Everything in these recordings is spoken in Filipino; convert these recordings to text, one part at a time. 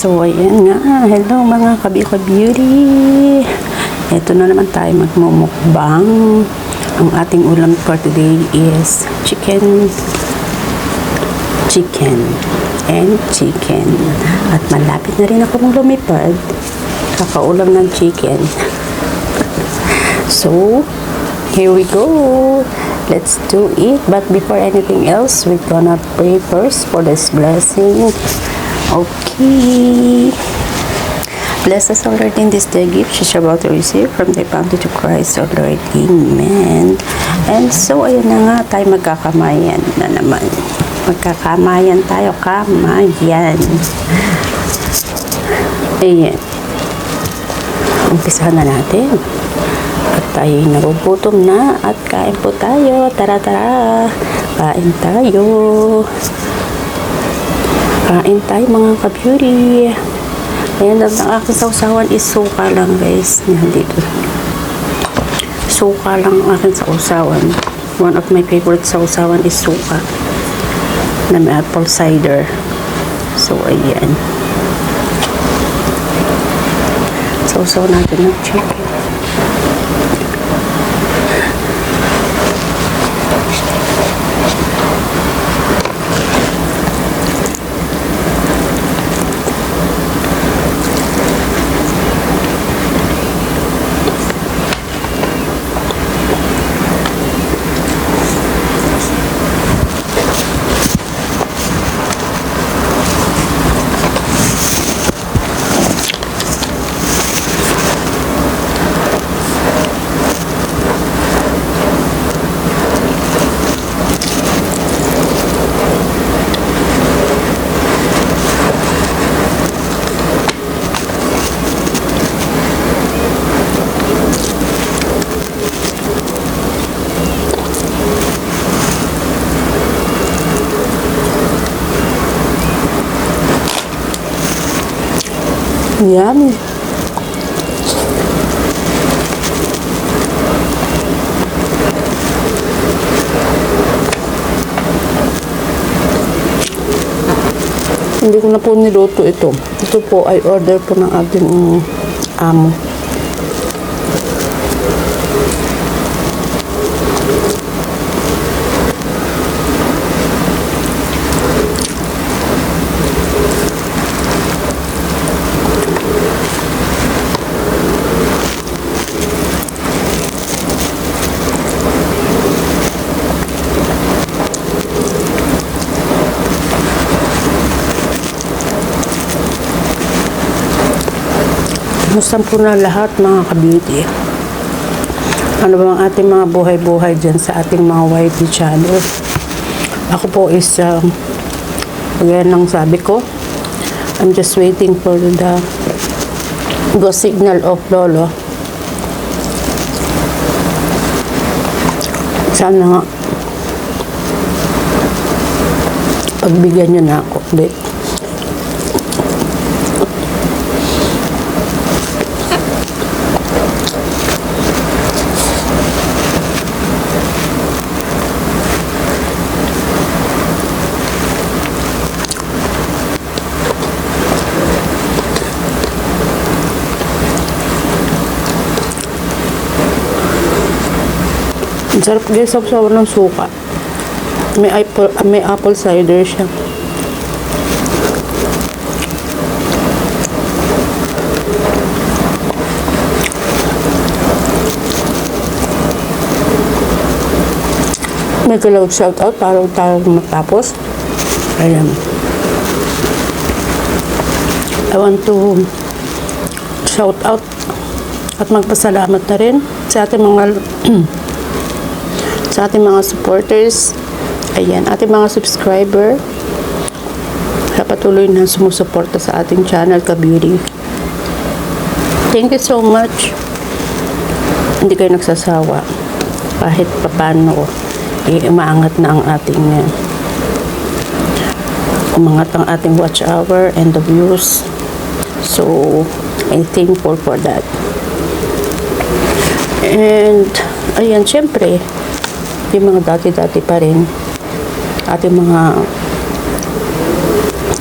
So, ayan nga. Hello mga kabika-beauty. Ito na naman tayo magmumukbang. Ang ating ulam for today is chicken and chicken. At malapit na rin akong lumipad. Kakaulam ng chicken. So, here we go. Let's do it. But before anything else, we're gonna pray first for this blessing. Okay. Bless us, O Lord, in this day gift she's about to receive from the bounty to Christ, O Lord. Amen. And so, ayun na nga, tayo magkakamayan na naman. Magkakamayan tayo, kamayan. Ayan. Umpisahan na natin. At tayo nagugutom na at kain po tayo. Tara, tara. Kain tayo. Kain tayo mga ka-beauty. Ayan, ang aking sausawan is suka lang, guys. Yan dito. Suka lang ang aking sausawan. One of my favorite sausawan is suka. Na may apple cider. So, ayan. Sausaw natin ng chicken. Yummy. Hindi ko na po niluto ito. Ito po ay order po ng ating amo. Kumusta po na lahat mga ka-beauty? Ano ba ang ating mga buhay-buhay dyan sa ating mga YT channel? Ako po is, yan ang sabi ko. I'm just waiting for the go signal of Lolo. Sana nga pagbigyan nyo na ako ulit. Ang sarap guys, sabaw ng suka. May apple cider siya. May kalawag shout out para tayo matapos. Ayan. I want to shout out at magpasalamat na rin sa ating mga supporters. Ayan, ating mga subscriber na patuloy na sumusuporta sa ating channel ka-beauty. Thank you so much. Hindi kayo nagsasawa. Kahit papano umaangat na ang ating umangat ang ating watch hour and the views. So, I'm thankful for that. And, ayan, syempre, yung mga dati-dati pa rin, ating mga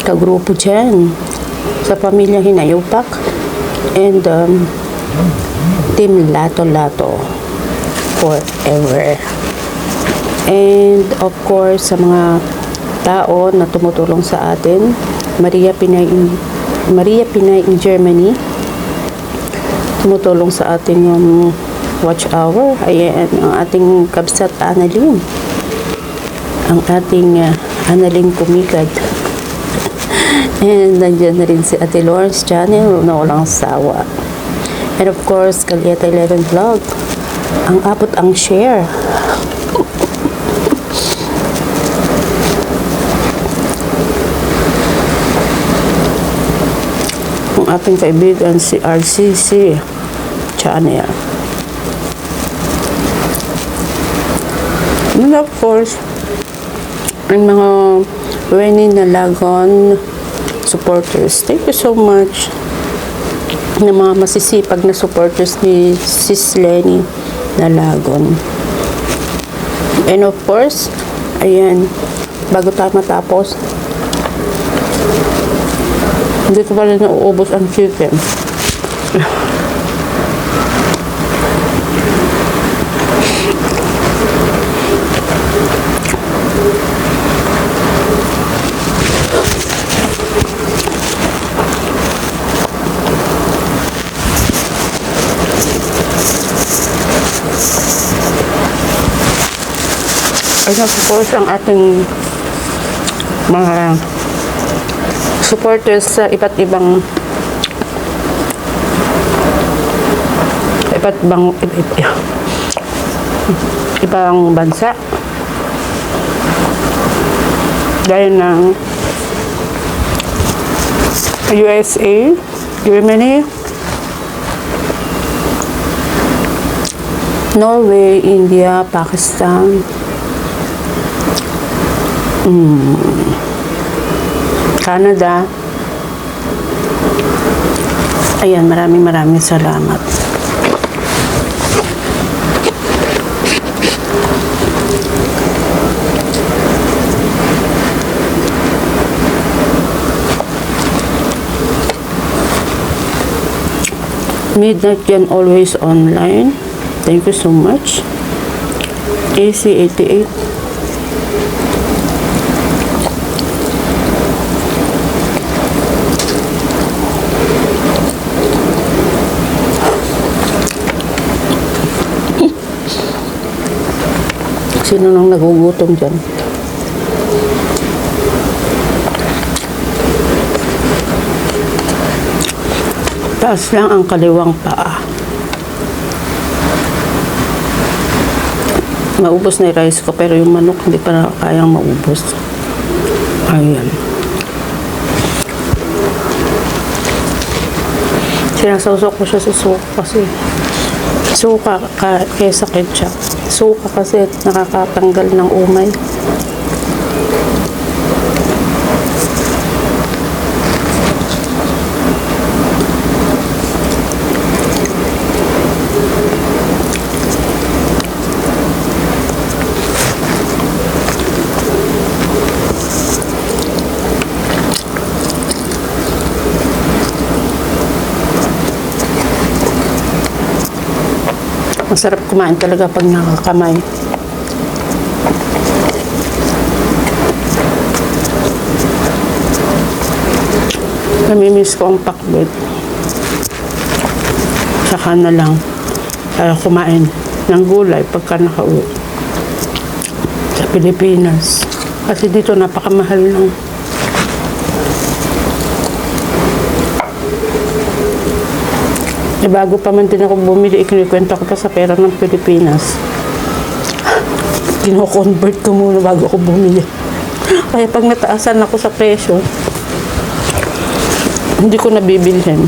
kagrupo dyan, sa pamilya Hinayupak, and Team Lato Lato forever. And of course, sa mga tao na tumutulong sa atin, Maria Pinay in Germany, tumutulong sa atin yung watch hour. Ayan, ang ating kabsat Annalyn, ang ating Annalyn Kumikad. And nandiyan na rin si Ate Lawrence Channel na walang sawa. And of course, Kalieta 11 Vlog, ang abot ang share. Ang ating kaibigan si RCC Channel. And of course, ang mga Wenny Nalagon supporters, thank you so much, na mga masisipag na supporters ni Sis Lenny Nalagon. And of course, ayan, bago tayo matapos, hindi ko pala nauubos ang chicken. And of course, ang ating mga supporters sa iba't ibang bansa, gaya ng USA, Germany, Norway, India, Pakistan, Canada. Ayan, maraming salamat. Midnight yan always online. Thank you so much. AC88. Sino nang nagugutom dyan? Taas lang ang kaliwang paa. Maubos na yung rice ko, pero yung manok hindi pa kayang maubos. Ayan. Sinasawsok ko siya sa suka kasi suka kaysa ketchup. Suka kasi nakakatanggal ng umay. Masarap kumain talaga pag nakakamay. Namimiss ko ang pakbet. Saka na lang kumain ng gulay pagka nakauwi sa Pilipinas. Kasi dito napakamahal ng bago pa man din ako bumili, ikinikwenta ko pa sa pera ng Pilipinas. Kino-convert ko muna bago ako bumili. Kaya pag nataasan ako sa presyo, hindi ko nabibilhin.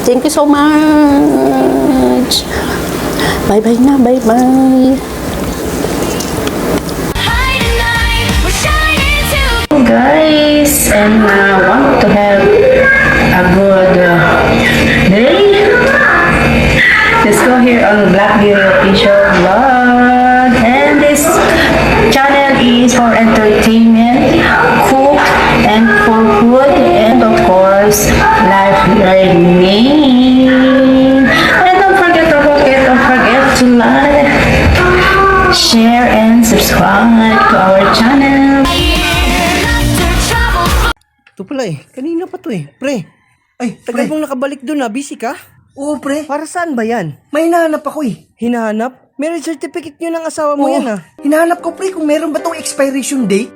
Thank you so much. Bye-bye na, bye-bye. Guys, and want to have a good day. Let's go here on Black Beauty Official Vlog, and this channel is for entertainment, cook, your name. And don't forget to like, share, and subscribe to our channel. Ito pala eh. Kanina pa to eh. Pre. Ay, tagal mong nakabalik doon na. Busy ka? Oo, pre. Para saan ba yan? May hinahanap ako eh. Hinahanap? Marriage certificate nyo ng asawa mo Oo, yan ah. hinahanap ko, pre, kung meron ba tong expiration date.